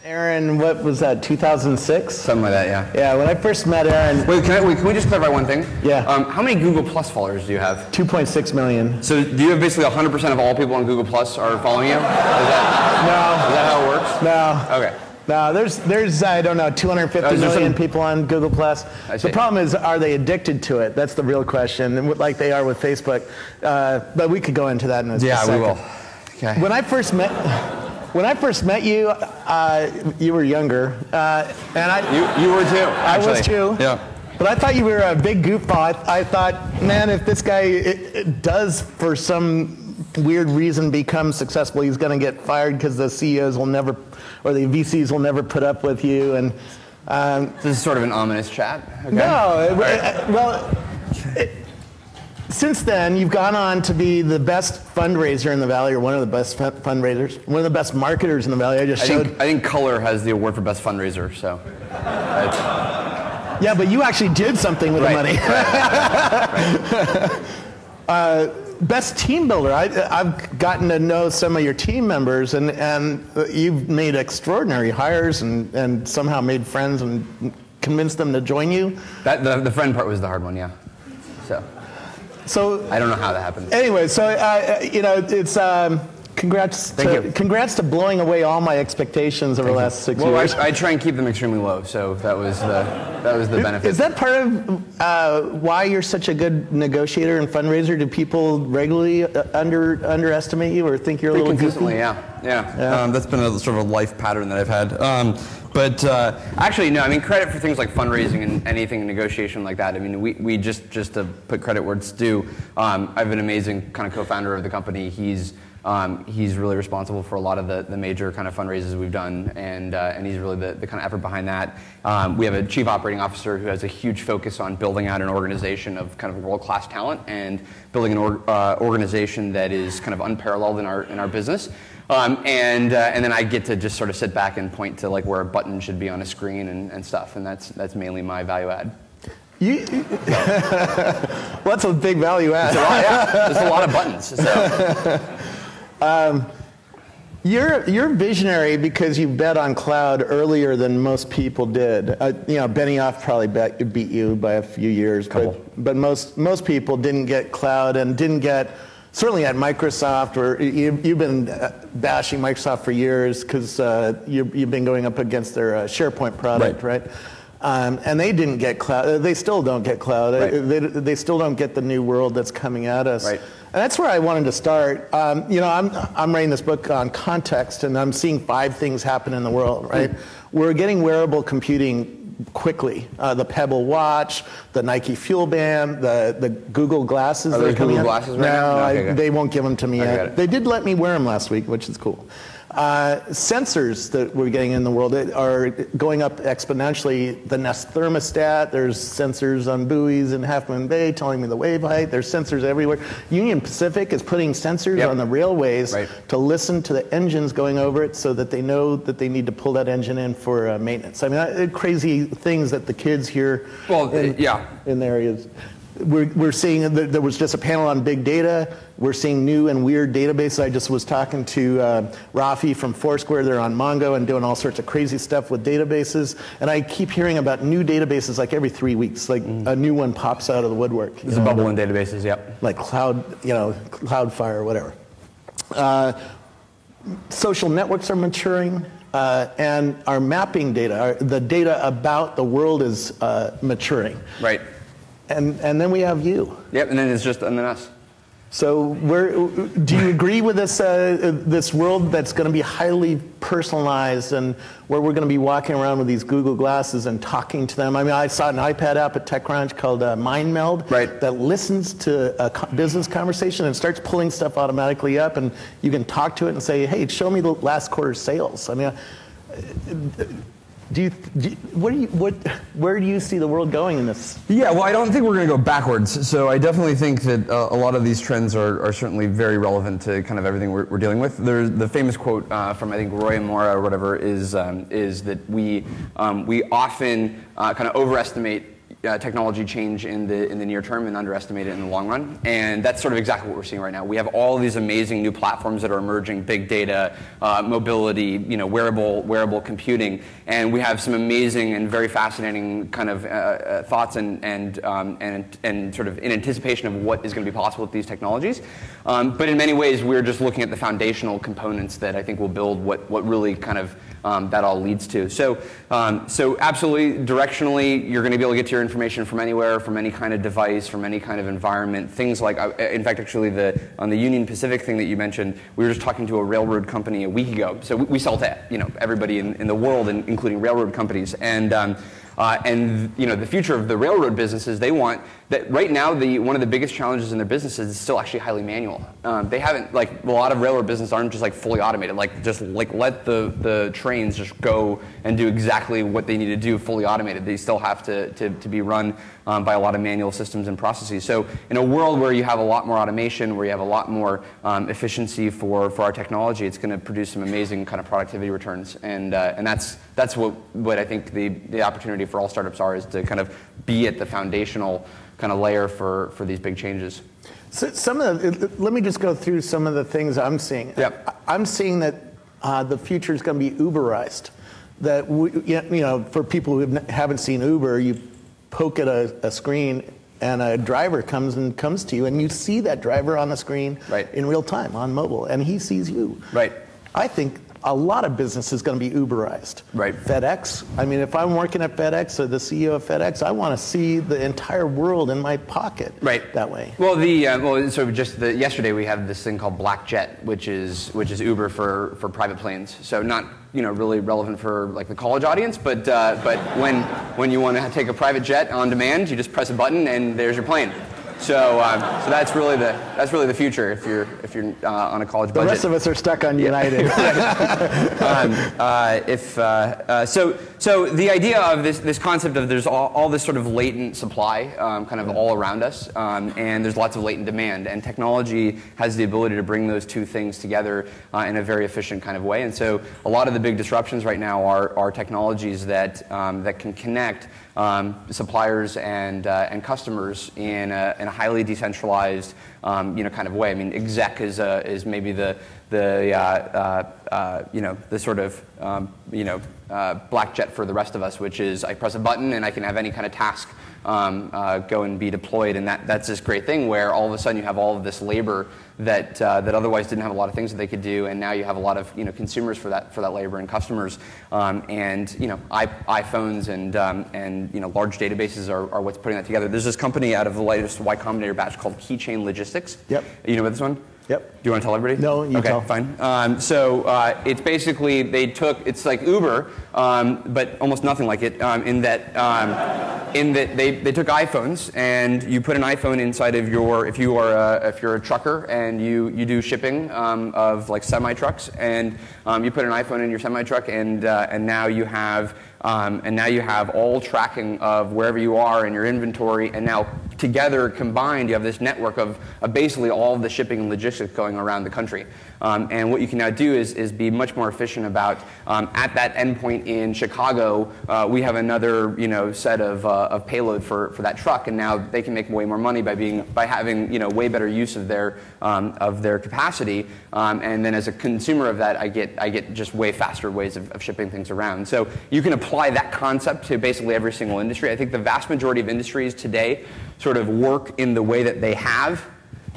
Aaron, what was that, 2006? Something like that, yeah. Yeah, when I first met Aaron... Wait, can we just clarify one thing? Yeah. How many Google Plus followers do you have? 2.6 million. So do you have basically 100% of all people on Google Plus are following you? Is that how it works? No. Okay. No, there's I don't know, 250 million people on Google Plus. The problem is, are they addicted to it? That's the real question, like they are with Facebook. But we could go into that in a second. Yeah, we will. Okay. When I first met you, you were younger, and you were too. I was too. Yeah. But I thought you were a big goofball. I thought, man, if this guy it does for some weird reason become successful, he's going to get fired because the CEOs will never, or the VCs will never put up with you. And this is sort of an ominous chat. Okay. No, since then, you've gone on to be the best fundraiser in the Valley, or one of the best fundraisers, one of the best marketers in the Valley. I think Color has the award for best fundraiser, so. Yeah, but you actually did something with the money. Right. Best team builder. I've gotten to know some of your team members, and you've made extraordinary hires and somehow made friends and convinced them to join you. The friend part was the hard one, yeah. So I don't know how that happened. Anyway, so it's congrats to blowing away all my expectations over the last 6 years. I try and keep them extremely low, so that was the benefit. Is that part of why you're such a good negotiator and fundraiser? Do people regularly underestimate you or think you're a little consistently? goofy? Yeah. That's been a sort of a life pattern that I've had. But actually, no. I mean, credit for things like fundraising and anything in negotiation like that. I mean, we just to put credit where it's due. I have an amazing kind of co-founder of the company. He's really responsible for a lot of the major kind of fundraisers we've done, and he's really the kind of effort behind that. We have a chief operating officer who has a huge focus on building out an organization of kind of world-class talent and building an organization that is kind of unparalleled in our business. And then I get to just sort of sit back and point to like where a button should be on a screen and stuff, and that's mainly my value add. Well, that's a big value add. There's a lot of buttons. So. You're visionary because you bet on cloud earlier than most people did. Benioff probably beat you by a few years, but most people didn't get cloud and didn't get. Certainly at Microsoft, or you've been bashing Microsoft for years because you've been going up against their SharePoint product, right? And they didn't get cloud. They still don't get cloud. Right. They still don't get the new world that's coming at us. Right. And that's where I wanted to start. I'm writing this book on context, and I'm seeing 5 things happen in the world, right? We're getting wearable computing quickly. The Pebble watch, the Nike Fuel Band, the Google glasses. Are those Google glasses right now? No, they won't give them to me yet. They did let me wear them last week, which is cool. Sensors that we're getting in the world are going up exponentially. The Nest thermostat, there's sensors on buoys in Half Moon Bay telling me the wave height. There's sensors everywhere. Union Pacific is putting sensors on the railways to listen to the engines going over it so that they know that they need to pull that engine in for maintenance. I mean, crazy things that the kids hear in the areas. We're seeing that there was just a panel on big data. We're seeing new and weird databases. I just was talking to Rafi from Foursquare. They're on Mongo and doing all sorts of crazy stuff with databases. And I keep hearing about new databases like every 3 weeks. Like a new one pops out of the woodwork. There's a bubble in databases, yep. Like Cloudflare or whatever. Social networks are maturing. And our mapping data, the data about the world is maturing. Right. And then we have you. Yep, and then us. So do you agree with this world that's going to be highly personalized and where we're going to be walking around with these Google glasses and talking to them? I mean, I saw an iPad app at TechCrunch called MindMeld that listens to a business conversation and starts pulling stuff automatically up, and you can talk to it and say, hey, show me the last quarter's sales. I mean, where do you see the world going in this? Yeah, well, I don't think we're going to go backwards. So I definitely think that a lot of these trends are certainly very relevant to kind of everything we're dealing with. There's the famous quote from, I think, Roy and Mora or whatever is that we often kind of overestimate technology change in the near term and underestimate it in the long run. And that's sort of exactly what we're seeing right now. We have all these amazing new platforms that are emerging: big data, mobility, wearable computing, and we have some amazing and very fascinating kind of thoughts and sort of in anticipation of what is going to be possible with these technologies. But in many ways, we're just looking at the foundational components that I think will build what really kind of that all leads to. So absolutely, directionally, you're going to be able to get to your information from anywhere, from any kind of device, from any kind of environment. Things like, in fact, actually, on the Union Pacific thing that you mentioned, we were just talking to a railroad company a week ago. So we sell to everybody in the world, including railroad companies, and the future of the railroad businesses, they want that. Right now, one of the biggest challenges in their businesses is still actually highly manual. They haven't, like, a lot of railroad businesses aren't just like fully automated. Just let the trains just go and do exactly what they need to do fully automated. They still have to be run by a lot of manual systems and processes. So in a world where you have a lot more automation, where you have a lot more efficiency for our technology, it's going to produce some amazing kind of productivity returns. And that's what I think the opportunity for all startups is to kind of be at the foundational kind of layer for these big changes. So let me just go through some of the things I'm seeing. Yep. I'm seeing that the future is going to be Uberized. That for people who haven't seen Uber, you poke at a screen and a driver comes to you, and you see that driver on the screen in real time on mobile, and he sees you. Right. I think a lot of business is going to be Uberized. Right. FedEx. I mean, if I'm working at FedEx or the CEO of FedEx, I want to see the entire world in my pocket. Right. That way. Well, yesterday we had this thing called Black Jet, which is Uber for private planes. So not really relevant for like the college audience, but when you want to take a private jet on demand, you just press a button and there's your plane. So that's really the future if you're on a college budget. The rest of us are stuck on United. So the idea of this concept of there's all this sort of latent supply kind of all around us, and there's lots of latent demand, and technology has the ability to bring those two things together in a very efficient kind of way. And so a lot of the big disruptions right now are technologies that can connect suppliers and customers in a highly decentralized kind of way. I mean, exec is maybe the sort of black jet for the rest of us, which is I press a button and I can have any kind of task go and be deployed, and that's this great thing where all of a sudden you have all of this labor that otherwise didn't have a lot of things that they could do, and now you have a lot of consumers for that labor and customers, and iPhones and large databases are what's putting that together. There's this company out of the latest Y Combinator batch called Keychain Logistics. Yep. You know about this one? Yep. Do you want to tell everybody? No, you tell. Okay, fine. It's basically it's like Uber, but almost nothing like it. In that they took iPhones and you put an iPhone inside of if you're a trucker and you do shipping of like semi trucks, and you put an iPhone in your semi truck, and now you have all tracking of wherever you are in your inventory, and now together combined you have this network of basically all of the shipping and logistics going around the country. And what you can now do is be much more efficient about at that endpoint in Chicago, we have another set of payload for that truck, and now they can make way more money by having way better use of their capacity. And then as a consumer of that, I get just way faster ways of shipping things around. So you can apply that concept to basically every single industry. I think the vast majority of industries today sort of work in the way that they have,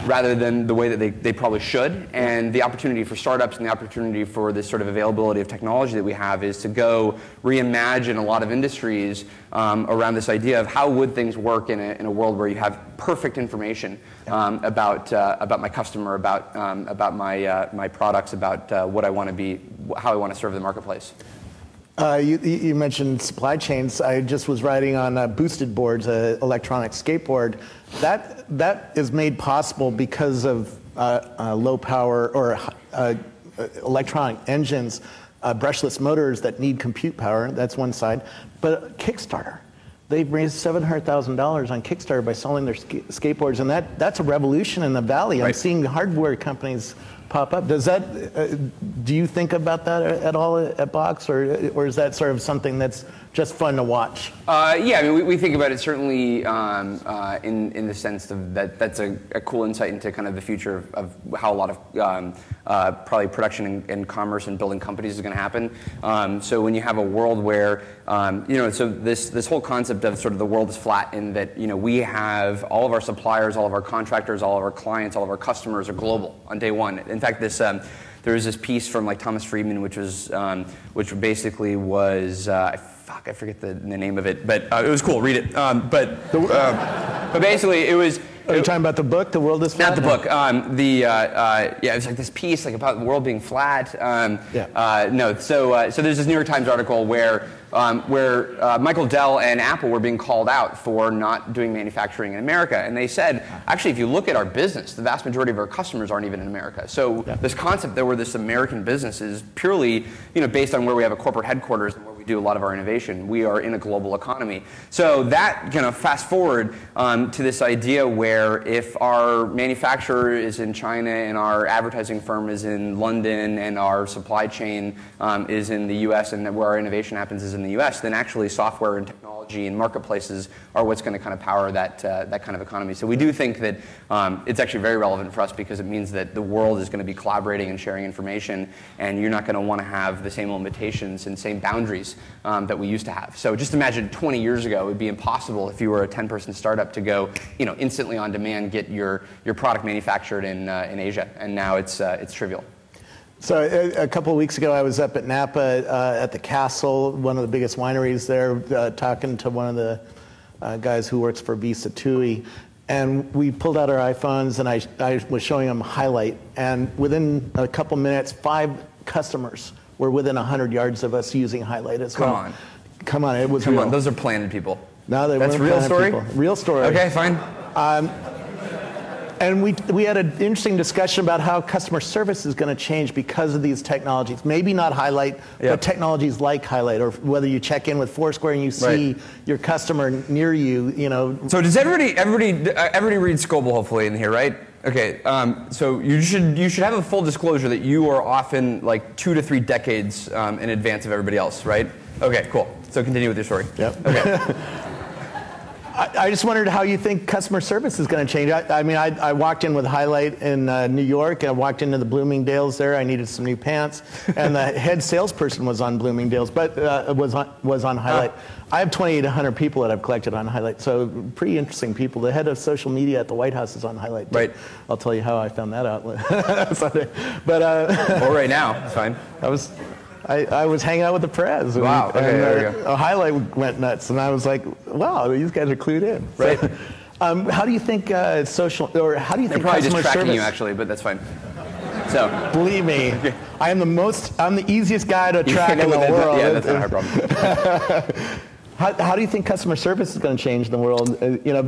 rather than the way that they probably should. And the opportunity for startups and the opportunity for this sort of availability of technology that we have is to go reimagine a lot of industries around this idea of how would things work in a world where you have perfect information about my customer, about my products, about what I want to be, how I want to serve the marketplace. You mentioned supply chains. I just was riding on boosted boards, an electronic skateboard. That is made possible because of low power or electronic engines, brushless motors that need compute power. That's one side. But Kickstarter, they've raised $700,000 on Kickstarter by selling their skateboards, and that's a revolution in the Valley. I'm seeing hardware companies pop up. Does that, do you think about that at all at Box, or is that sort of something that's just fun to watch? Yeah, I mean, we think about it certainly in the sense of that's a cool insight into kind of the future of how a lot of probably production and commerce and building companies is going to happen. So when you have a world where, so this whole concept of sort of the world is flat in that, we have all of our suppliers, all of our contractors, all of our clients, all of our customers are global on day one. In fact, there was this piece from like Thomas Friedman, which basically was, I forget the name of it, but it was cool. Read it. But basically, it was. Are you talking about the book, The World is Flat? Not the book. It was like this piece like about the world being flat. No. So there's this New York Times article where Michael Dell and Apple were being called out for not doing manufacturing in America, and they said, actually, if you look at our business, the vast majority of our customers aren't even in America. So this concept that we're this American business is purely, based on where we have a corporate headquarters and where we do a lot of our innovation. We are in a global economy. So that fast forward to this idea where if our manufacturer is in China and our advertising firm is in London and our supply chain is in the U.S. and where our innovation happens is in the U.S., then actually software and technology and marketplaces are what's going to kind of power that kind of economy. So we do think that it's actually very relevant for us because it means that the world is going to be collaborating and sharing information, and you're not going to want to have the same limitations and same boundaries that we used to have. So just imagine 20 years ago, it would be impossible if you were a 10-person startup to go, instantly on demand get your product manufactured in Asia, and now it's trivial. So a couple of weeks ago, I was up at Napa at the Castle, one of the biggest wineries there, talking to one of the guys who works for Visa TUI, and we pulled out our iPhones, and I was showing them Highlight, and within a couple minutes, 5 customers were within 100 yards of us using Highlight as well. Come on, it was real. Come on, those are planted people. No, they weren't. That's real story? People. Real story. Okay, fine. And we had an interesting discussion about how customer service is going to change because of these technologies. Maybe not Highlight, but technologies like Highlight, or whether you check in with Foursquare and you see your customer near you, So does everybody read Scoble hopefully in here, right? Okay, so you should have a full disclosure that you are often like 2 to 3 decades in advance of everybody else, right? Okay, cool. So continue with your story. Yep. Okay. I just wondered how you think customer service is going to change. I mean, I walked in with Highlight in New York. I walked into the Bloomingdale's there. I needed some new pants, and the head salesperson was on Bloomingdale's, but was on Highlight. I have 2,800 people that I've collected on Highlight, so pretty interesting people. The head of social media at the White House is on Highlight. Right. I'll tell you how I found that out. But or right now, it's fine. I was hanging out with the press. Wow. Okay, there we go. A Highlight went nuts, and I was like, "Wow, these guys are clued in." Right. So, how do you think social, or how do you think probably customer just tracking service? you actually, but that's fine. So believe me, I'm the easiest guy to track in the world. Yeah, that's not a hard problem. How do you think customer service is going to change the world?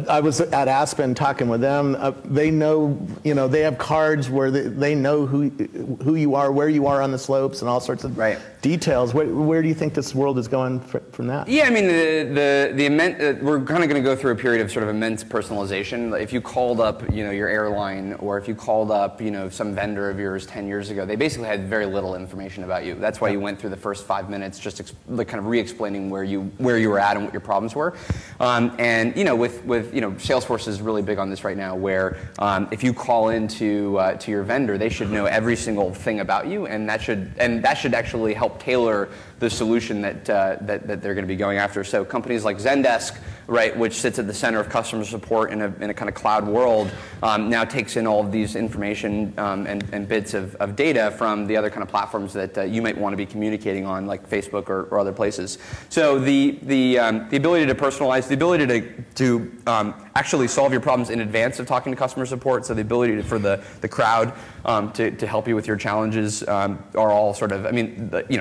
I was at Aspen talking with them. They know, they have cards where they know who you are, where you are on the slopes, and all sorts of details. Where do you think this world is going from that? Yeah, I mean, we're kind of going to go through a period of sort of immense personalization. If you called up, your airline, or if you called up, some vendor of yours 10 years ago, they basically had very little information about you. That's why you went through the first 5 minutes just kind of re-explaining where you were at and what your problems were. And with Salesforce is really big on this right now, where if you call into to your vendor, they should know every single thing about you, and that should actually help tailor the solution that they're going to be going after. So companies like Zendesk, right, which sits at the center of customer support in a kind of cloud world, now takes in all of these information and bits of data from the other kind of platforms that you might want to be communicating on, like Facebook or other places. So the ability to personalize, the ability to actually solve your problems in advance of talking to customer support, so the ability for the crowd to help you with your challenges are all sort of,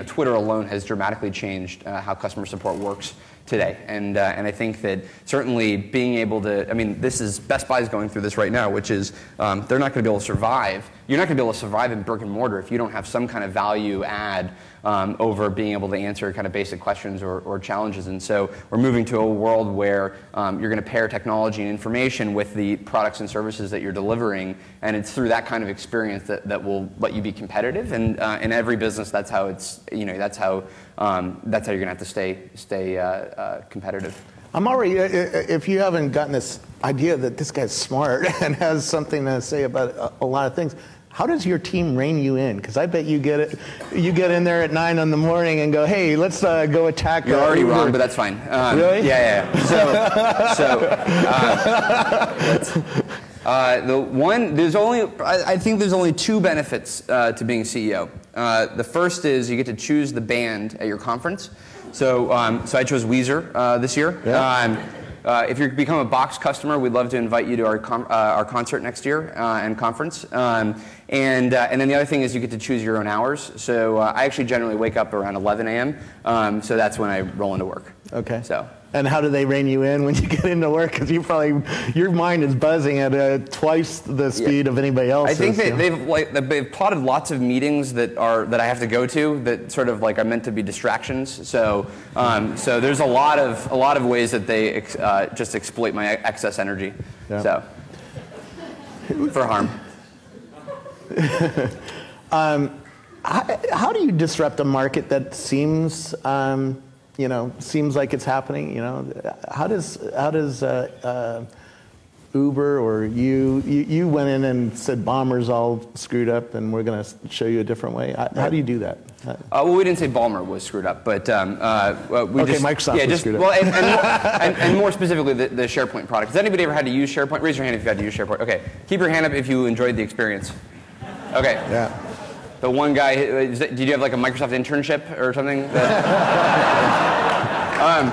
Twitter alone has dramatically changed how customer support works today, and I think that certainly being able to, Best Buy is going through this right now, which is they're not going to be able to survive you're not going to be able to survive in brick and mortar if you don't have some kind of value add over being able to answer kind of basic questions or challenges. And so we're moving to a world where you're going to pair technology and information with the products and services that you're delivering, and it's through that kind of experience that will let you be competitive. And in every business, that's how it's that's how you're going to have to stay competitive. I'm already, if you haven't gotten this idea that this guy's smart and has something to say about a lot of things, how does your team rein you in? Because I bet you get in there at 9 in the morning and go, hey, let's go attack. You're already wrong, but that's fine. Really? Yeah. I think there's only 2 benefits to being CEO. The first is you get to choose the band at your conference. So I chose Weezer this year. Yeah. If you become a Box customer, we'd love to invite you to our concert next year and conference. And then the other thing is you get to choose your own hours. So I actually generally wake up around 11 a.m. So that's when I roll into work. Okay. So. And how do they rein you in when you get into work? Because your mind is buzzing at twice the speed of anybody else's. I think they've plotted lots of meetings that I have to go to that sort of are meant to be distractions. So there's a lot of ways that they just exploit my excess energy. Yeah. So for harm. How do you disrupt a market that seems seems like it's happening? How does Uber or you went in and said Balmer's all screwed up and we're going to show you a different way? How do you do that? Well, we didn't say Balmer was screwed up, but Microsoft was screwed up. Well, and more specifically, the SharePoint product. Has anybody ever had to use SharePoint? Raise your hand if you've had to use SharePoint. Okay, keep your hand up if you enjoyed the experience. Okay. Yeah. The one guy, did you have a Microsoft internship or something?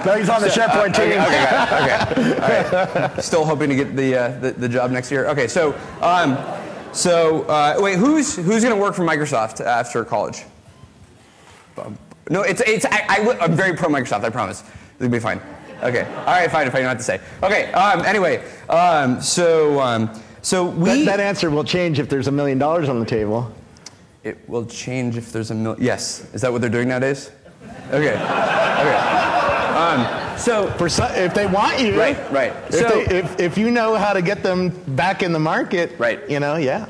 No, he's on the SharePoint team. Okay. All right. Still hoping to get the job next year. Okay, wait, who's going to work for Microsoft after college? No, I'm very pro Microsoft. I promise. It'll be fine. Okay. All right, fine. If I don't have to say. Okay. Anyway, that answer will change if there's $1 million on the table. It will change if there's $1 million. Yes. Is that what they're doing nowadays? Okay. If they want you, right. If you know how to get them back in the market, right. Yeah.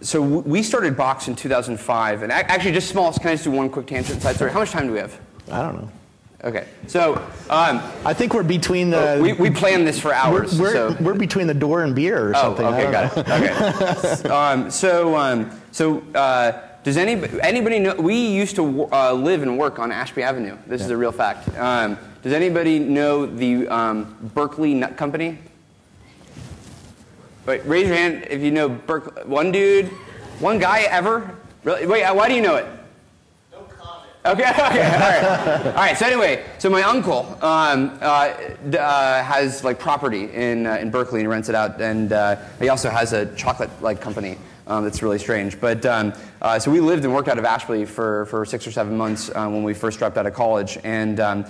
So we started Box in 2005, and actually just small. Can I just do one quick tangent side story? How much time do we have? I don't know. Okay, so I think we're between the. We planned this for hours. We're between the door and beer or something. Okay, got it. Okay. Does anybody know? We used to live and work on Ashby Avenue. This is a real fact. Does anybody know the Berkeley Nut Company? Wait, raise your hand if you know Berkeley. One dude, one guy ever? Really? Wait, why do you know it? Okay, all right. So anyway, my uncle has property in Berkeley and rents it out, and he also has a chocolate company that's really strange. But so we lived and worked out of Ashby for 6 or 7 months when we first dropped out of college, and so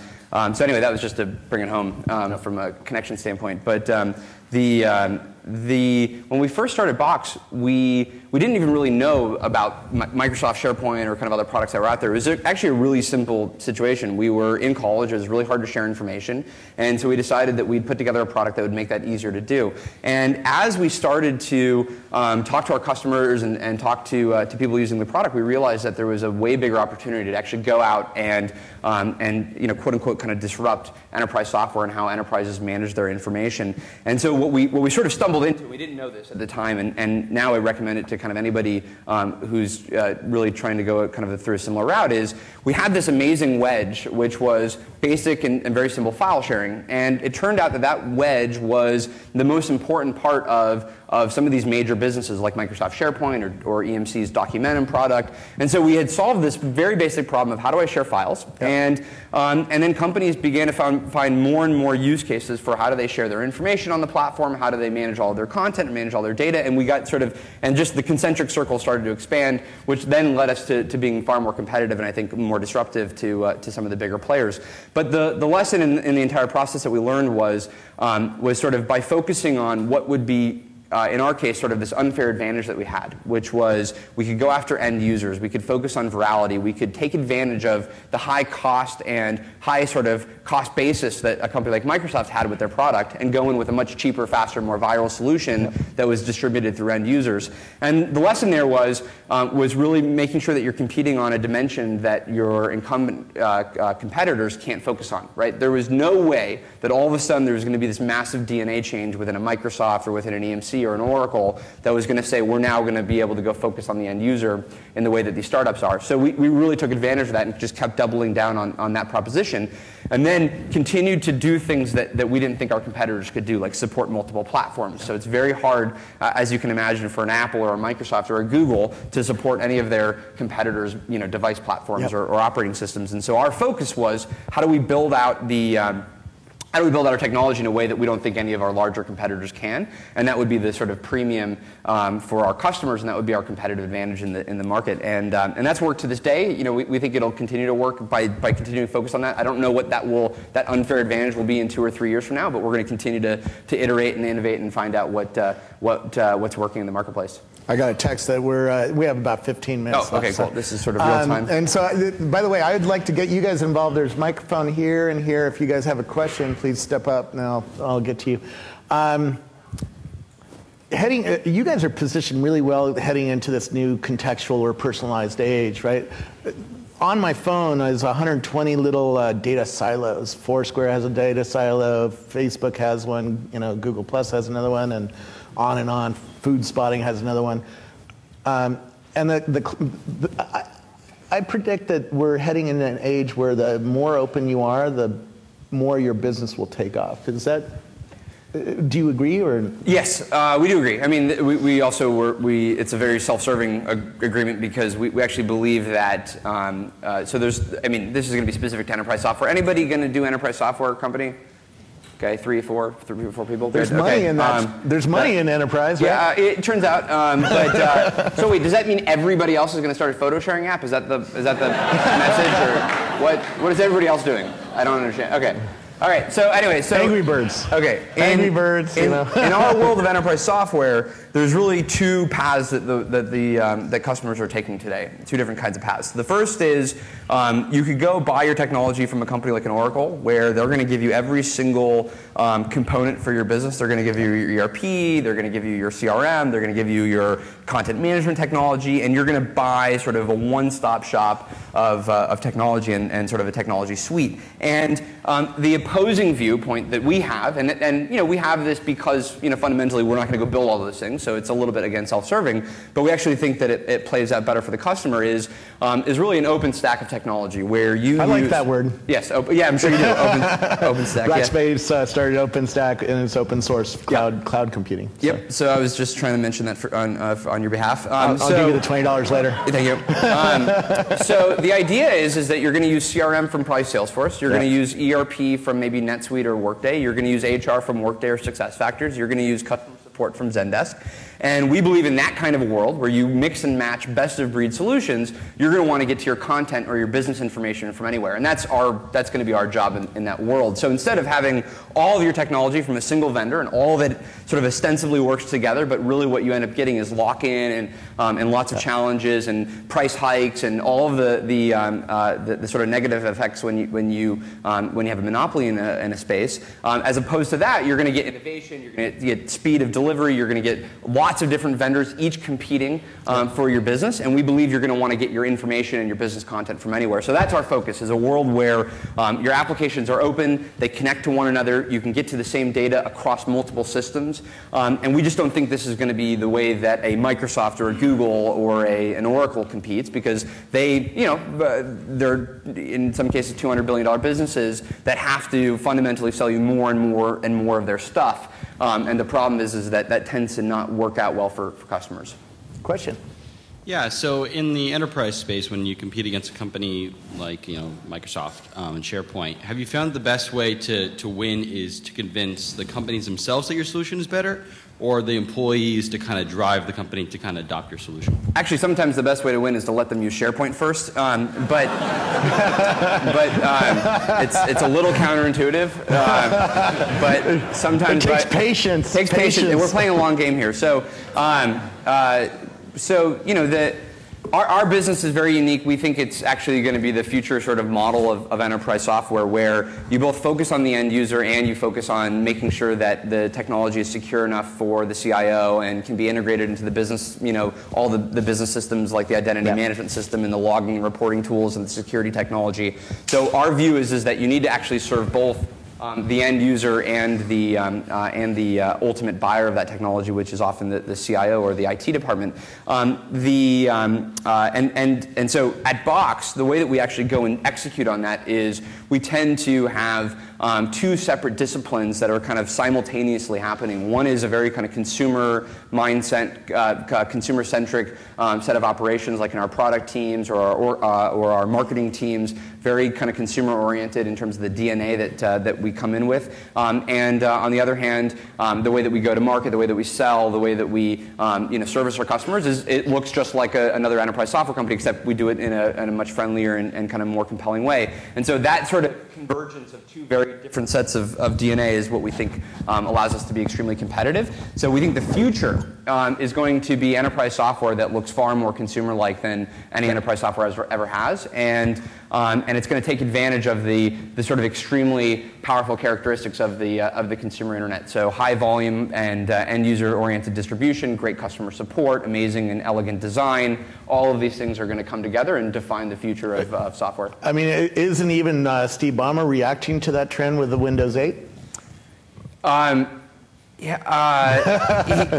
anyway, that was just to bring it home from a connection standpoint. But when we first started Box, we didn't even really know about Microsoft SharePoint or kind of other products that were out there. It was actually a really simple situation. We were in college. It was really hard to share information. And so we decided that we'd put together a product that would make that easier to do. And as we started to talk to our customers and talk to people using the product, we realized that there was a way bigger opportunity to actually go out and quote unquote kind of disrupt enterprise software and how enterprises manage their information. And so what we sort of stumbled into, we didn't know this at the time, and now I recommend it to kind of anybody who's really trying to go kind of through a similar route, is we had this amazing wedge, which was basic and very simple file sharing. And it turned out that wedge was the most important part of some of these major businesses like Microsoft SharePoint or EMC's Documentum product. And so we had solved this very basic problem of how do I share files? Yep. And then companies began to find more and more use cases for how do they share their information on the platform, how do they manage all of their content and manage all their data, and we got and just the concentric circle started to expand, which then led us to being far more competitive and I think more disruptive to some of the bigger players. But the lesson in the entire process that we learned was sort of by focusing on what would be, in our case, sort of this unfair advantage that we had, which was we could go after end users, we could focus on virality, we could take advantage of the high cost and high sort of cost basis that a company like Microsoft had with their product and go in with a much cheaper, faster, more viral solution that was distributed through end users. And the lesson there was really making sure that you're competing on a dimension that your incumbent competitors can't focus on, right? There was no way that all of a sudden there was going to be this massive DNA change within a Microsoft or within an EMC or an Oracle that was going to say we're now going to be able to go focus on the end user in the way that these startups are. So we really took advantage of that and just kept doubling down on that proposition. And then continued to do things that we didn't think our competitors could do, like support multiple platforms. So it's very hard, as you can imagine, for an Apple or a Microsoft or a Google to support any of their competitors' device platforms or operating systems. And so our focus was, how do we build out our technology in a way that we don't think any of our larger competitors can? And that would be the sort of premium for our customers, and that would be our competitive advantage in the market. And that's worked to this day. We think it'll continue to work by continuing to focus on that. I don't know what that unfair advantage will be in 2 or 3 years from now, but we're going to continue to iterate and innovate and find out what's working in the marketplace. I got a text that we have about 15 minutes left. Okay, cool. This is sort of real time. And so, by the way, I would like to get you guys involved. There's a microphone here and here. If you guys have a question, please step up, and I'll get to you. You guys are positioned really well heading into this new contextual or personalized age, right? On my phone is 120 little data silos. Foursquare has a data silo. Facebook has one. Google Plus has another one, and on. Food Spotting has another one. And I predict that we're heading into an age where the more open you are, the more your business will take off. Do you agree, or? Yes, we do agree. I mean, we also it's a very self-serving agreement because we actually believe that. So this is going to be specific to enterprise software. Anybody going to do enterprise software company? Okay, 3 or 4 people. There's money in that. There's money in enterprise, right? Yeah, it turns out. So wait, does that mean everybody else is going to start a photo sharing app? Is that the message, or what is everybody else doing? I don't understand. Okay. All right. So anyway, Angry Birds. Okay. Angry Birds. In our world of enterprise software, there's really 2 paths that customers are taking today. 2 different kinds of paths. The first is you could go buy your technology from a company like an Oracle, where they're going to give you every single component for your business. They're going to give you your ERP. They're going to give you your CRM. They're going to give you your content management technology, and you're going to buy sort of a one-stop shop of technology and sort of a technology suite. And the opposing viewpoint that we have, and we have this because fundamentally we're not going to go build all those things, so it's a little bit again self-serving, but we actually think that it plays out better for the customer is really an open stack of technology where you like that word. Yes, yeah, I'm sure you do. Open stack. Rackspace started OpenStack, and it's open source cloud computing. Yep. So I was just trying to mention that on your behalf. I'll give you the $20 later. Thank you. So the idea is that you're going to use CRM from probably Salesforce. You're going to use ERP from maybe NetSuite or Workday. You're going to use HR from Workday or SuccessFactors. You're going to use customer support from Zendesk. And we believe in that kind of a world where you mix and match best-of-breed solutions, you're going to want to get to your content or your business information from anywhere. And that's going to be our job in that world. So instead of having all of your technology from a single vendor and all of it sort of ostensibly works together, but really what you end up getting is lock-in and lots of challenges and price hikes and all of the sort of negative effects when you have a monopoly in a space. As opposed to that, you're going to get innovation, you're going to get speed of delivery, you're going to get lots of different vendors, each competing for your business, and we believe you're going to want to get your information and your business content from anywhere. So that's our focus, is a world where your applications are open, they connect to one another, you can get to the same data across multiple systems, and we just don't think this is going to be the way that a Microsoft or a Google or an Oracle competes, because they're in some cases $200 billion businesses that have to fundamentally sell you more and more of their stuff, and the problem is that tends to not work out well for customers. Question? Yeah, so in the enterprise space, when you compete against a company like Microsoft and SharePoint, have you found the best way to win is to convince the companies themselves that your solution is better, or the employees to kind of drive the company to kind of adopt your solution? Actually, sometimes the best way to win is to let them use SharePoint first, but it's a little counterintuitive. But sometimes it takes patience. It takes patience, and we're playing a long game here. So, our business is very unique. We think it's actually going to be the future sort of model of enterprise software, where you both focus on the end user and you focus on making sure that the technology is secure enough for the CIO and can be integrated into the business, all the business systems like the identity management system and the logging and reporting tools and the security technology. So our view is that you need to actually serve both the end user and the ultimate buyer of that technology, which is often the CIO or the IT department. And so at Box, the way that we actually go and execute on that is we tend to have two separate disciplines that are kind of simultaneously happening. One is a very kind of consumer mindset, consumer-centric set of operations, like in our product teams or our marketing teams, very kind of consumer-oriented in terms of the DNA that we come in with. And on the other hand, the way that we go to market, the way that we sell, the way that we service our customers, it looks just like another enterprise software company, except we do it in a much friendlier and kind of more compelling way. And so that sort of convergence of two very different sets of DNA is what we think allows us to be extremely competitive. So we think the future is going to be enterprise software that looks far more consumer-like than any enterprise software ever has, and it's going to take advantage of the sort of extremely powerful characteristics of the consumer internet. So high volume and end user-oriented distribution, great customer support, amazing and elegant design. All of these things are going to come together and define the future of software. I mean, isn't even Steve Ballmer reacting to that trend with the Windows 8?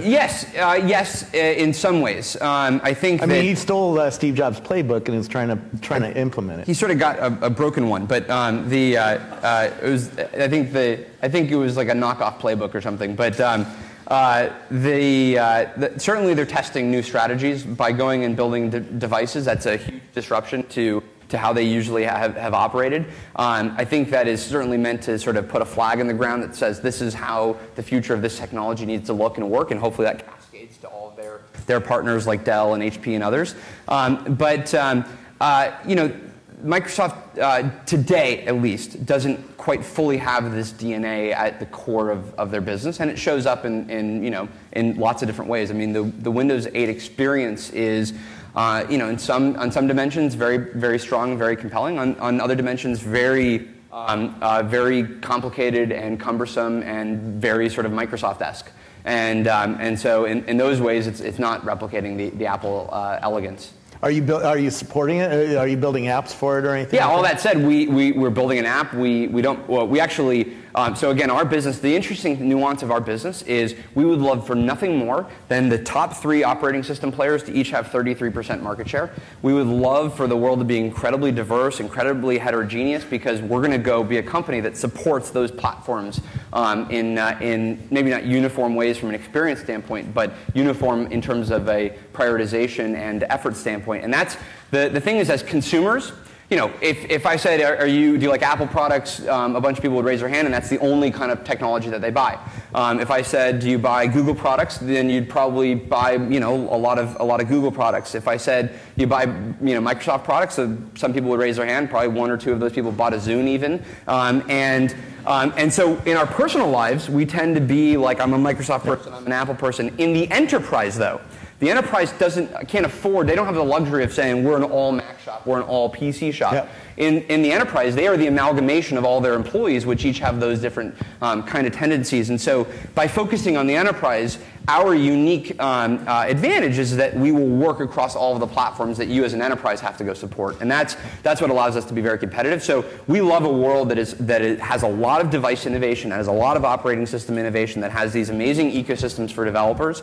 Yes, in some ways. I think. I mean, he stole Steve Jobs' playbook and is trying to implement it. He sort of got a broken one, but it was. I think it was like a knockoff playbook or something. But certainly they're testing new strategies by going and building devices. That's a huge disruption to how they usually have operated. I think that is certainly meant to sort of put a flag in the ground that says this is how the future of this technology needs to look and work, and hopefully that cascades to all of their partners like Dell and HP and others. Microsoft today, at least, doesn't quite fully have this DNA at the core of their business, and it shows up in lots of different ways. I mean, the Windows 8 experience is on some dimensions, very, very strong, very compelling. On other dimensions, very complicated and cumbersome and very sort of Microsoft-esque. And so in those ways, it's not replicating the Apple elegance. Are you supporting it? Are you building apps for it or anything? Yeah. All that said, we're building an app. We actually. So again, our business. The interesting nuance of our business is we would love for nothing more than the top 3 operating system players to each have 33% market share. We would love for the world to be incredibly diverse, incredibly heterogeneous, because we're going to go be a company that supports those platforms in maybe not uniform ways from an experience standpoint, but uniform in terms of a prioritization and effort standpoint. And that's the thing is, as consumers, if I said, do you like Apple products, a bunch of people would raise their hand, and that's the only kind of technology that they buy. If I said, do you buy Google products, then you'd probably buy, a lot of Google products. If I said, you buy, Microsoft products, so some people would raise their hand. Probably 1 or 2 of those people bought a Zune even. And so in our personal lives, we tend to be like, I'm a Microsoft person, I'm an Apple person. In the enterprise, though, the enterprise can't afford, they don't have the luxury of saying we're an all Mac shop, we're an all PC shop. Yep. In the enterprise, they are the amalgamation of all their employees, which each have those different kind of tendencies. And so by focusing on the enterprise, our unique advantage is that we will work across all of the platforms that you as an enterprise have to go support. And that's what allows us to be very competitive. So we love a world that has a lot of device innovation, that has a lot of operating system innovation, that has these amazing ecosystems for developers,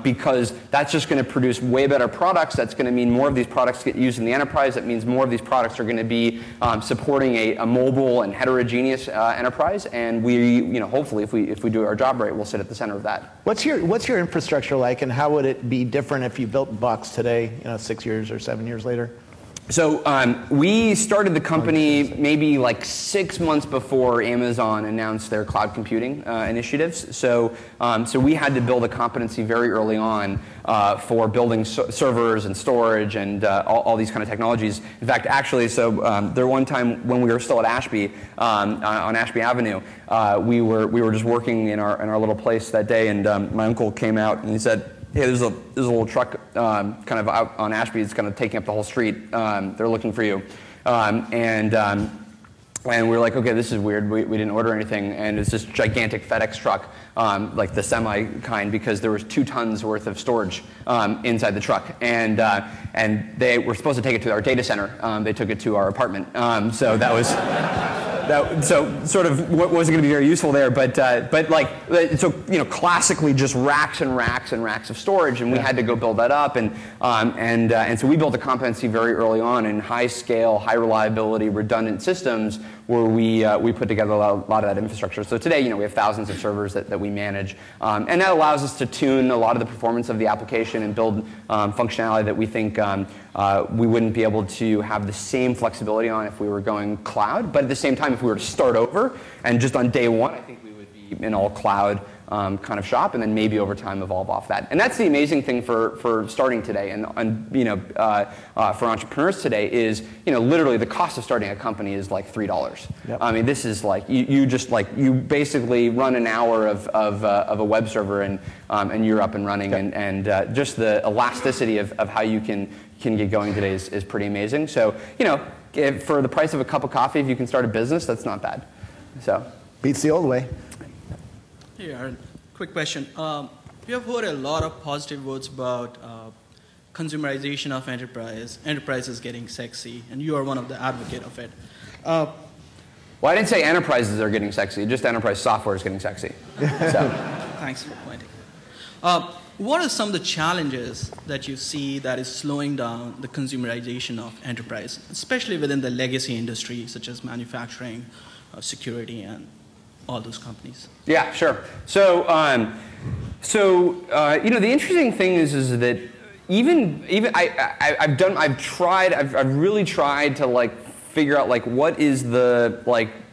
because that's that's just going to produce way better products. That's going to mean more of these products get used in the enterprise. That means more of these products are going to be supporting a mobile and heterogeneous enterprise. And we, hopefully, if we do our job right, we'll sit at the center of that. What's your infrastructure like, and how would it be different if you built Box today, 6 years or 7 years later? So we started the company maybe like 6 months before Amazon announced their cloud computing initiatives. So we had to build a competency very early on for building servers and storage and all these kind of technologies. In fact, actually, there one time when we were still at Ashby on Ashby Avenue, we were just working in our little place that day, and my uncle came out and he said, "Hey, there's a little truck kind of out on Ashby. It's kind of taking up the whole street. They're looking for you." And we were like, okay, this is weird. We didn't order anything. And it's this gigantic FedEx truck, like the semi kind, because there was 2 tons worth of storage inside the truck. And they were supposed to take it to our data center. They took it to our apartment. So that was... So sort of wasn't going to be very useful there, but classically just racks and racks and racks of storage, and we had to go build that up, and so we built a competency very early on in high scale, high reliability, redundant systems where we put together a lot of that infrastructure. So today, we have thousands of servers that we manage, and that allows us to tune a lot of the performance of the application and build functionality that we think we wouldn't be able to have the same flexibility on if we were going cloud. But at the same time, if we were to start over and just on day one, I think we would be an all cloud kind of shop, and then maybe over time evolve off that. And that's the amazing thing for starting today, and for entrepreneurs today is literally the cost of starting a company is like $3. Yep. I mean, this is like you basically run an hour of a web server and you're up and running, yep. and just the elasticity of how you can get going today is pretty amazing. So for the price of a cup of coffee, if you can start a business, that's not bad. So beats the old way. Hey, Aaron, quick question. We have heard a lot of positive words about consumerization of enterprises getting sexy, and you are one of the advocate of it. Well, I didn't say enterprises are getting sexy, just enterprise software is getting sexy. So. Thanks for pointing. What are some of the challenges that you see that is slowing down the consumerization of enterprise, especially within the legacy industry, such as manufacturing, security, and all those companies? Yeah, sure. So, the interesting thing is that I've really tried to figure out what is the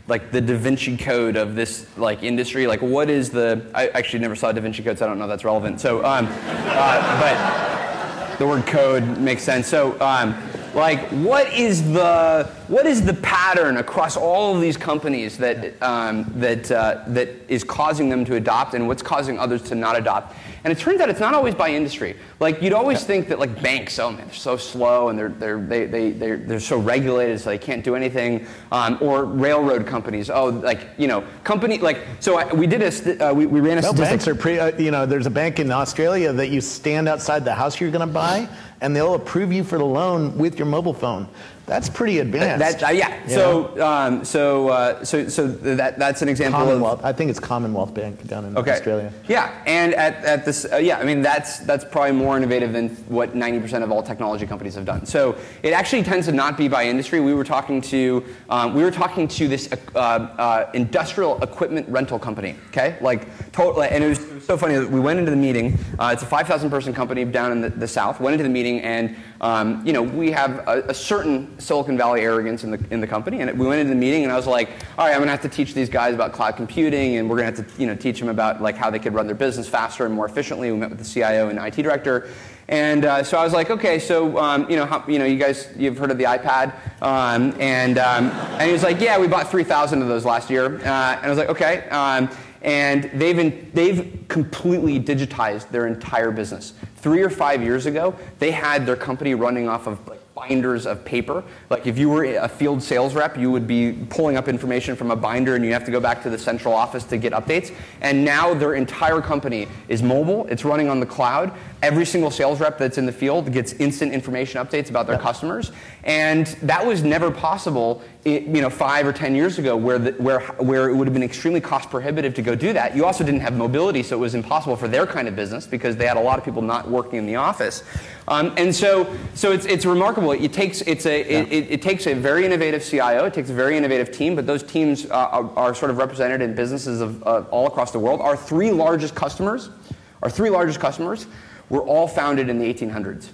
the Da Vinci Code of this industry. What is I actually never saw Da Vinci Code, so I don't know if that's relevant. So, but the word code makes sense. So, what is the pattern across all of these companies that is causing them to adopt, and what's causing others to not adopt? And it turns out it's not always by industry. You'd always think that banks, oh man, they're so slow and they're so regulated, so they can't do anything. Or railroad companies, So we did we ran a statistic. Banks are pretty. There's a bank in Australia that you stand outside the house you're going to buy, and they'll approve you for the loan with your mobile phone. That's pretty advanced. Yeah. So that's an example Commonwealth. I think it's Commonwealth Bank down in Australia. Yeah, and at this, I mean that's probably more innovative than what 90% of all technology companies have done. So it actually tends to not be by industry. We were talking to this industrial equipment rental company. Okay, and it was so funny that we went into the meeting. It's a 5,000 person company down in the south. Went into the meeting, and we have a certain Silicon Valley arrogance in the company, and we went into the meeting, and I was like, all right, I'm gonna have to teach these guys about cloud computing, and we're gonna have to teach them about how they could run their business faster and more efficiently. We met with the CIO and IT director, and so I was like, okay, so you guys, you've heard of the iPad, and he was like, yeah, we bought 3,000 of those last year, and I was like, okay. And they've completely digitized their entire business. 3 or 5 years ago, they had their company running off of binders of paper. If you were a field sales rep, you would be pulling up information from a binder, and you have to go back to the central office to get updates. And now their entire company is mobile. It's running on the cloud. every single sales rep that's in the field gets instant information updates about their customers, and that was never possible 5 or 10 years ago, where it would have been extremely cost prohibitive to go do that. You also didn't have mobility, so it was impossible for their kind of business because they had a lot of people not working in the office. And so it's remarkable. It takes a very innovative CIO, it takes a very innovative team, but those teams are sort of represented in businesses of all across the world. Our three largest customers were all founded in the 1800s.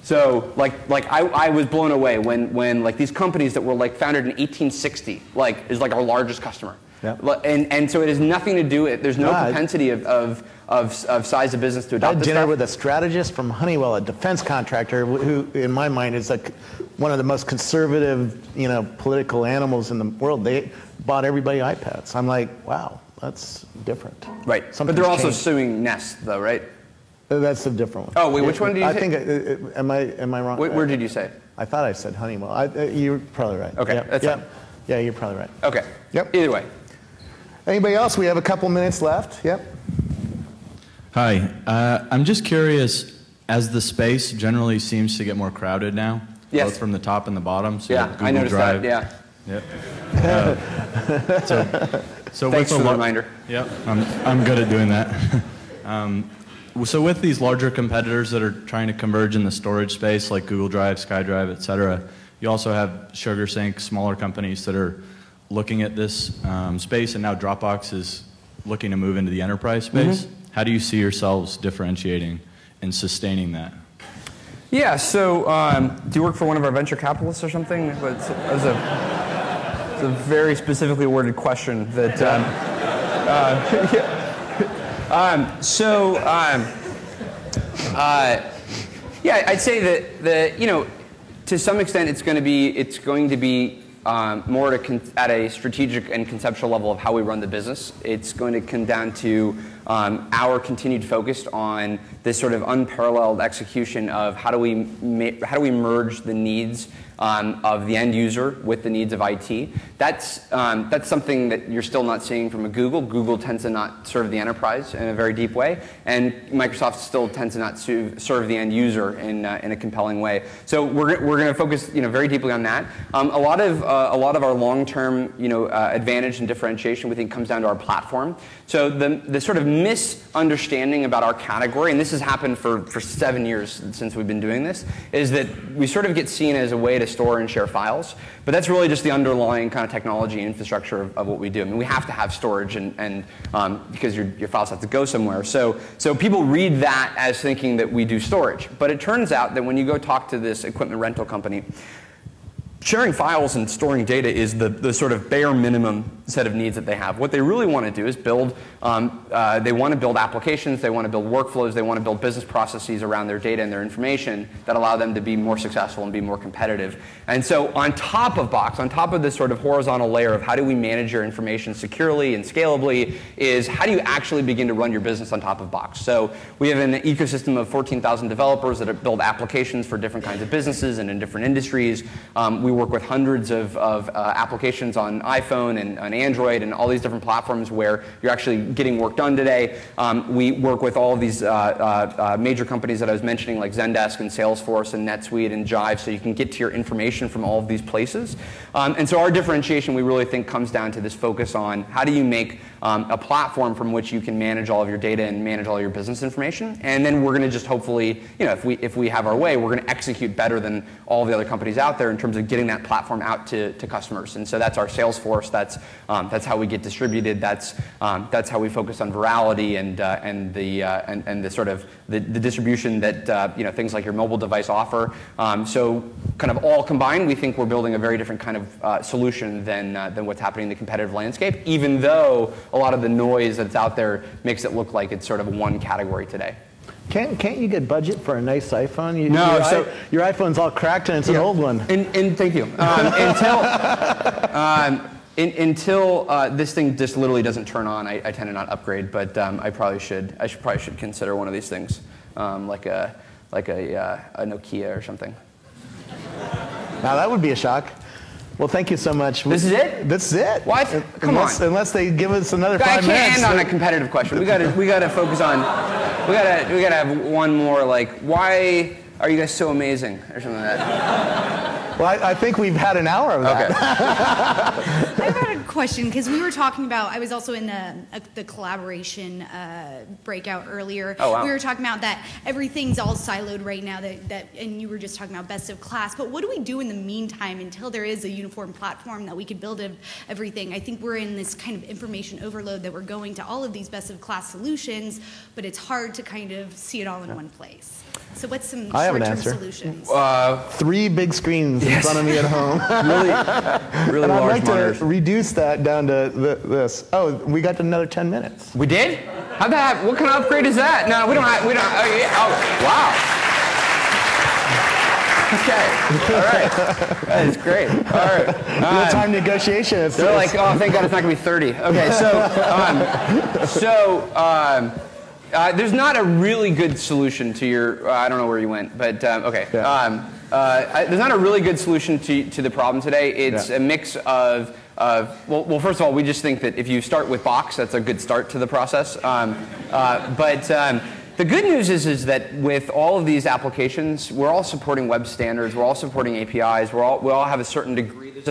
So I was blown away when like these companies that were like founded in 1860 is like our largest customer. Yep. And so it has nothing to do with, there's no propensity of size of business to adopt this stuff. I had dinner with a strategist from Honeywell, a defense contractor, who in my mind is like one of the most conservative, political animals in the world. They bought everybody iPads. I'm like, wow, that's different. Right. But they're also suing Nest, though, right? That's a different one. Oh, wait, which one did you say? I think, am I wrong? Where did you say? I thought I said Honeywell. You're probably right. Okay, that's fine. Yeah, you're probably right. Okay. Yep. Either way. Anybody else? We have a couple minutes left. Yep. Hi. I'm just curious, as the space generally seems to get more crowded now, both from the top and the bottom. So yeah, I noticed Drive, that. Yeah. Yep. So thanks for the reminder. Yep. I'm good at doing that. So with these larger competitors that are trying to converge in the storage space, like Google Drive, SkyDrive, et cetera, you also have SugarSync, smaller companies that are looking at this space, and now Dropbox is looking to move into the enterprise space. Mm-hmm. How do you see yourselves differentiating and sustaining that? Yeah, so do you work for one of our venture capitalists or something? It's a very specifically worded question that... yeah, I'd say that to some extent it's going to be more at a strategic and conceptual level of how we run the business. It's going to come down to our continued focus on this sort of unparalleled execution of how do we merge the needs of the end user with the needs of IT. That's something that you're still not seeing from a Google. Google tends to not serve the enterprise in a very deep way, and Microsoft still tends to not serve the end user in a compelling way. So we're going to focus very deeply on that. A lot of our long-term advantage and differentiation we think comes down to our platform. So the sort of misunderstanding about our category, and this has happened for 7 years since we've been doing this, is that we sort of get seen as a way to store and share files, but that's really just the underlying kind of technology infrastructure of what we do. I mean, we have to have storage, and because your files have to go somewhere. So people read that as thinking that we do storage, but it turns out that when you go talk to this equipment rental company, sharing files and storing data is the sort of bare minimum set of needs that they have. What they really want to do is build, they want to build applications, they want to build workflows, they want to build business processes around their data and their information that allow them to be more successful and be more competitive. And so on top of Box, on top of this sort of horizontal layer of how do we manage your information securely and scalably, is how do you actually begin to run your business on top of Box. So we have an ecosystem of 14,000 developers that build applications for different kinds of businesses and in different industries. We work with hundreds of applications on iPhone and on Android and all these different platforms where you're actually getting work done today. We work with all of these major companies that I was mentioning, like Zendesk and Salesforce and NetSuite and Jive, so you can get to your information from all of these places. And so our differentiation, we really think, comes down to this focus on how do you make a platform from which you can manage all of your data and manage all your business information. And then we're going to just hopefully, if we have our way, we're going to execute better than all the other companies out there in terms of getting that platform out to customers. And so that's our sales force. That's how we get distributed. That's how we focus on virality and the sort of the distribution that things like your mobile device offer. So kind of all combined, we think we're building a very different kind of solution than what's happening in the competitive landscape, even though a lot of the noise that's out there makes it look like it's sort of one category today. Can't you get budget for a nice iPhone? Your iPhone's all cracked and it's an old one. And thank you. Until this thing just literally doesn't turn on, I tend to not upgrade. But I probably should consider one of these things, like a Nokia or something. Now that would be a shock. Well, thank you so much. This is it? This is it. What? Come on. Unless they give us another 5 minutes. I can't end on a competitive question. We got to focus on. we gotta have one more, like, why are you guys so amazing, or something like that. Well, I think we've had an hour of that. Okay. I've had a question, because we were talking about, I was also in the collaboration breakout earlier. Oh, wow. We were talking about that everything's all siloed right now, and you were just talking about best of class. But what do we do in the meantime until there is a uniform platform that we could build everything? I think we're in this kind of information overload that we're going to all of these best of class solutions, but it's hard to kind of see it all in one place. So what's some short-term solutions? 3 big screens in front of me at home. really and I'd large like monitors. to reduce that down to this. Oh, we got another 10 minutes. We did? How'd that happen? What kind of upgrade is that? No, we don't. Oh, wow. Okay. All right. That is great. All right. Real-time negotiation. They're like, oh, thank God it's not going to be 30. Okay, there's not a really good solution to your, I don't know where you went, but okay. Yeah. There's not a really good solution to the problem today. It's a mix of, well, first of all, we just think that if you start with Box, that's a good start to the process. The good news is that with all of these applications, we're all supporting web standards, we're all supporting APIs, we all have a certain degree. There's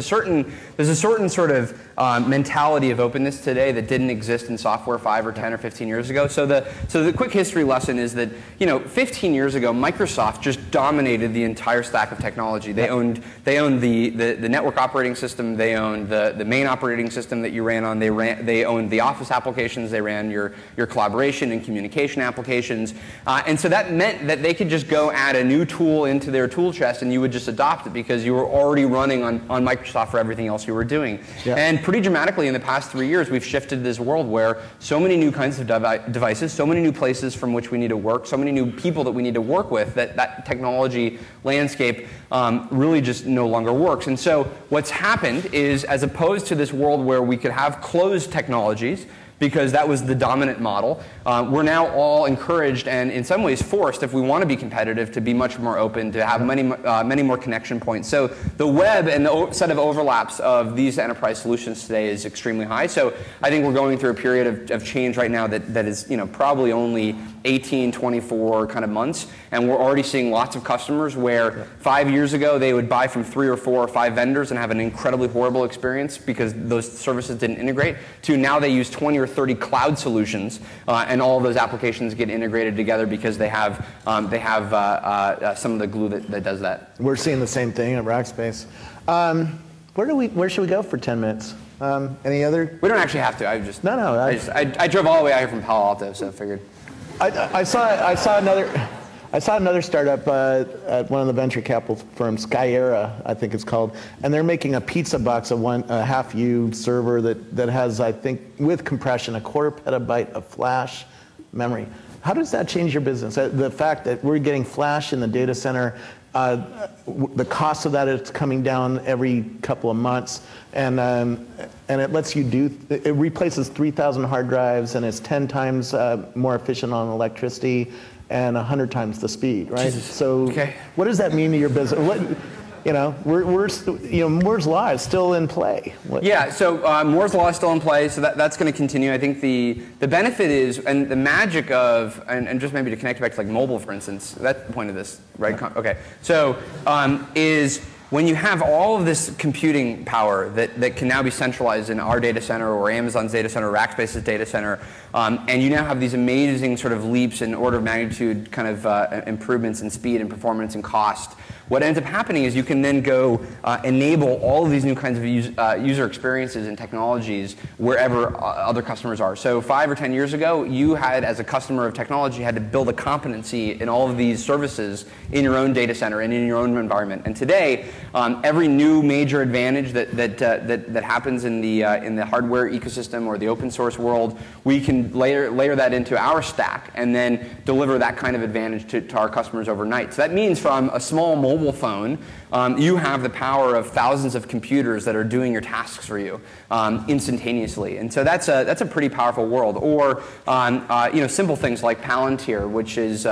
a certain sort of mentality of openness today that didn't exist in software 5 or 10 or 15 years ago. So the quick history lesson is that 15 years ago, Microsoft just dominated the entire stack of technology. They owned the network operating system. They owned the main operating system that you ran on. They owned the Office applications. They ran your collaboration and communication applications. And so that meant that they could just go add a new tool into their tool chest, and you would just adopt it because you were already running on Microsoft for everything else you were doing. Yeah. And pretty dramatically in the past 3 years, we've shifted to this world where so many new kinds of devices, so many new places from which we need to work, so many new people that we need to work with, that technology landscape really just no longer works. And so what's happened is, as opposed to this world where we could have closed technologies, because that was the dominant model, we're now all encouraged and in some ways forced, if we want to be competitive, to be much more open, to have many more connection points. So the web and the set of overlaps of these enterprise solutions today is extremely high. So I think we're going through a period of change right now that is probably only 18, 24 kind of months, and we're already seeing lots of customers where 5 years ago they would buy from 3 or 4 or 5 vendors and have an incredibly horrible experience because those services didn't integrate, to now they use 20 or 30 cloud solutions, and all of those applications get integrated together because they have some of the glue that does that. We're seeing the same thing at Rackspace. Where should we go for 10 minutes? Any other? We don't actually have to. I drove all the way out here from Palo Alto, so I figured. I saw another startup at one of the venture capital firms, Skyera, I think it's called, and they're making a pizza box, a half-U server that has, I think, with compression, a 1/4 petabyte of flash memory. How does that change your business? The fact that we're getting flash in the data center, the cost of that is coming down every couple of months, and it lets you it replaces 3,000 hard drives, and it's 10 times more efficient on electricity, and 100 times the speed, right? Jesus. So, what does that mean to your business? Moore's Law is still in play. Yeah, so Moore's Law is still in play, so that's going to continue. I think the benefit is, and the magic of, and just maybe to connect back to like mobile, for instance, that's the point of this, right? Yeah. Okay, so is when you have all of this computing power that can now be centralized in our data center or Amazon's data center or Rackspace's data center, and you now have these amazing sort of leaps in order of magnitude kind of improvements in speed and performance and cost, what ends up happening is you can then go enable all of these new kinds of user experiences and technologies wherever other customers are. So 5 or 10 years ago, you had, as a customer of technology, had to build a competency in all of these services in your own data center and in your own environment. And today, every new major advantage that happens in the hardware ecosystem or the open source world, we can layer that into our stack and then deliver that kind of advantage to our customers overnight. So that means from a small mobile phone, you have the power of thousands of computers that are doing your tasks for you instantaneously, and so that's a pretty powerful world. Or simple things like Palantir, which is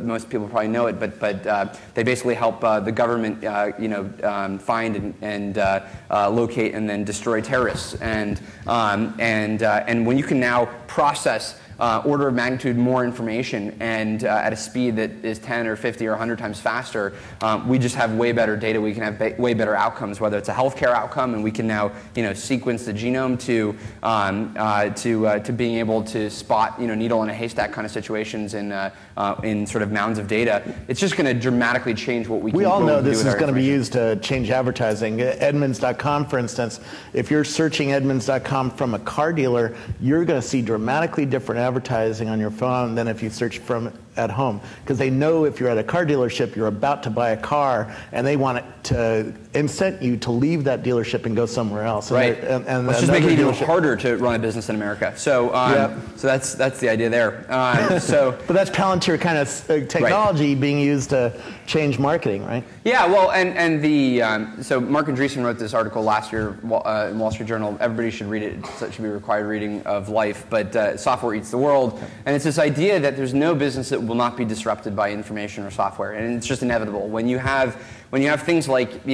most people probably know it, but they basically help the government find and locate and then destroy terrorists. And when you can now process order of magnitude more information and at a speed that is 10 or 50 or 100 times faster, we just have way better data. We can have way better outcomes, whether it's a healthcare outcome, and we can now sequence the genome to being able to spot needle in a haystack kind of situations in sort of mounds of data. It's just going to dramatically change what we can do. We all know with this is going to be information. used to change advertising. Edmunds.com, for instance, if you're searching Edmunds.com from a car dealer, you're going to see dramatically different advertising on your phone than if you search from at home, because they know if you're at a car dealership, you're about to buy a car, and they want it to incent you to leave that dealership and go somewhere else. Right. And let's just make it even harder to run a business in America. So, so that's the idea there. But that's Palantir kind of technology being used to change marketing, right? Yeah. Well, and the so Mark Andreessen wrote this article last year in Wall Street Journal. Everybody should read it. It should be required reading of life. But software eats the world, and it's this idea that there's no business that will not be disrupted by information or software, and it's just inevitable. When you have things like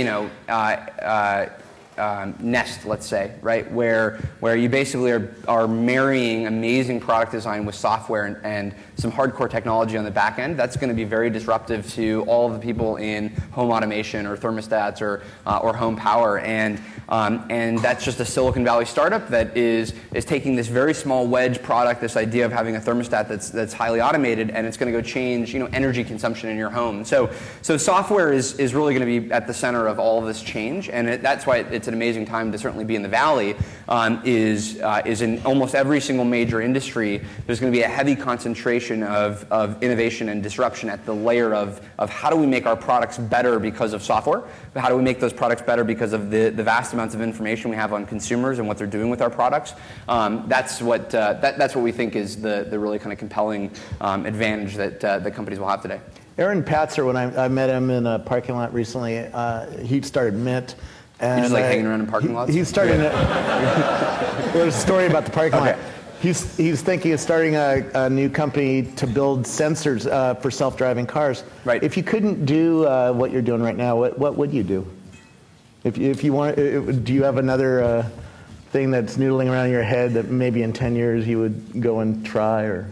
Nest, let's say, right, where you basically are marrying amazing product design with software and some hardcore technology on the back end, that's going to be very disruptive to all of the people in home automation or thermostats or home power, and that's just a Silicon Valley startup that is taking this very small wedge product, this idea of having a thermostat that's highly automated, and it's going to go change energy consumption in your home. So software is really going to be at the center of all of this change, and that's why it's an amazing time to certainly be in the Valley. Is in almost every single major industry, there's going to be a heavy concentration of innovation and disruption at the layer of how do we make our products better because of software, but how do we make those products better because of the vast amounts of information we have on consumers and what they're doing with our products. That's what we think is the really kind of compelling advantage that the companies will have today. Aaron Patzer, when I met him in a parking lot recently, he started Mint. And you just like hanging around in parking lots? He's starting there's a story about the parking lot. He's thinking of starting a new company to build sensors for self-driving cars. Right. If you couldn't do what you're doing right now, what would you do? If you want, do you have another thing that's noodling around in your head that maybe in 10 years you would go and try? Or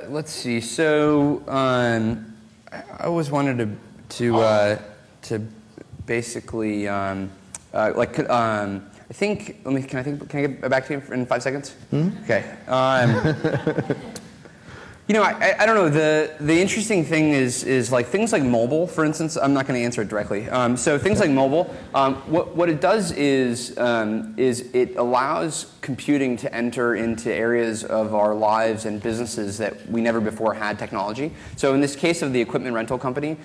let's see. So I always wanted to basically I think. Can I get back to you in 5 seconds? Mm-hmm. Okay. I don't know. The interesting thing is like things like mobile, for instance. I'm not going to answer it directly. So things like mobile, what it does is it allows computing to enter into areas of our lives and businesses that we never before had technology. So in this case of the equipment rental company,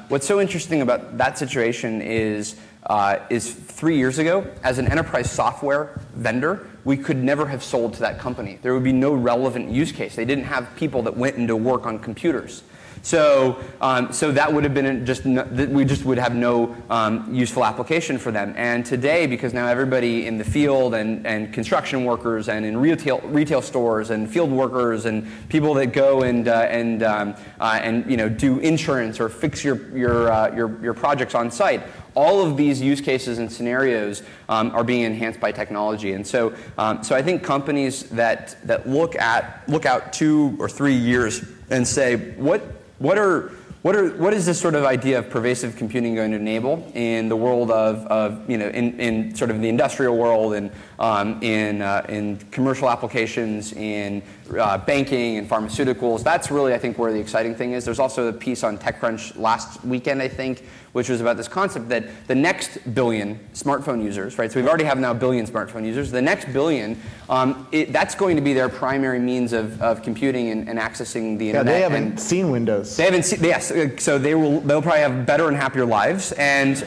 what's so interesting about that situation is 3 years ago, as an enterprise software vendor, we could never have sold to that company. There would be no relevant use case. They didn't have people that went into work on computers. So that would have been we just would have no useful application for them. And today, because now everybody in the field and construction workers and in retail stores and field workers and people that go and do insurance or fix your projects on site, all of these use cases and scenarios are being enhanced by technology. And so I think companies that look out 2 or 3 years and say, what is this sort of idea of pervasive computing going to enable in the world of in sort of the industrial world and in commercial applications, in banking and pharmaceuticals? That's really, I think, where the exciting thing is. There's also a piece on TechCrunch last weekend, I think, which was about this concept that the next billion smartphone users, right? So we've already have now 1 billion smartphone users. The next billion, that's going to be their primary means of computing and accessing the internet. Yeah, they haven't seen Windows. They haven't seen, yes. So they'll probably have better and happier lives, and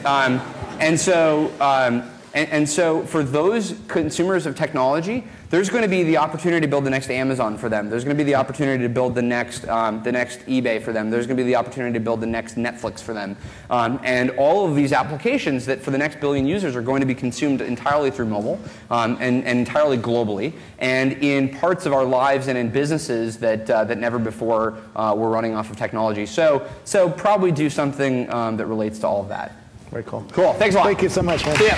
so for those consumers of technology, there's going to be the opportunity to build the next Amazon for them. There's going to be the opportunity to build the next eBay for them. There's going to be the opportunity to build the next Netflix for them. And all of these applications that for the next billion users are going to be consumed entirely through mobile and entirely globally, and in parts of our lives and in businesses that never before were running off of technology. So probably do something that relates to all of that. Very cool. Cool. Thanks a lot. Thank you so much, man. See ya.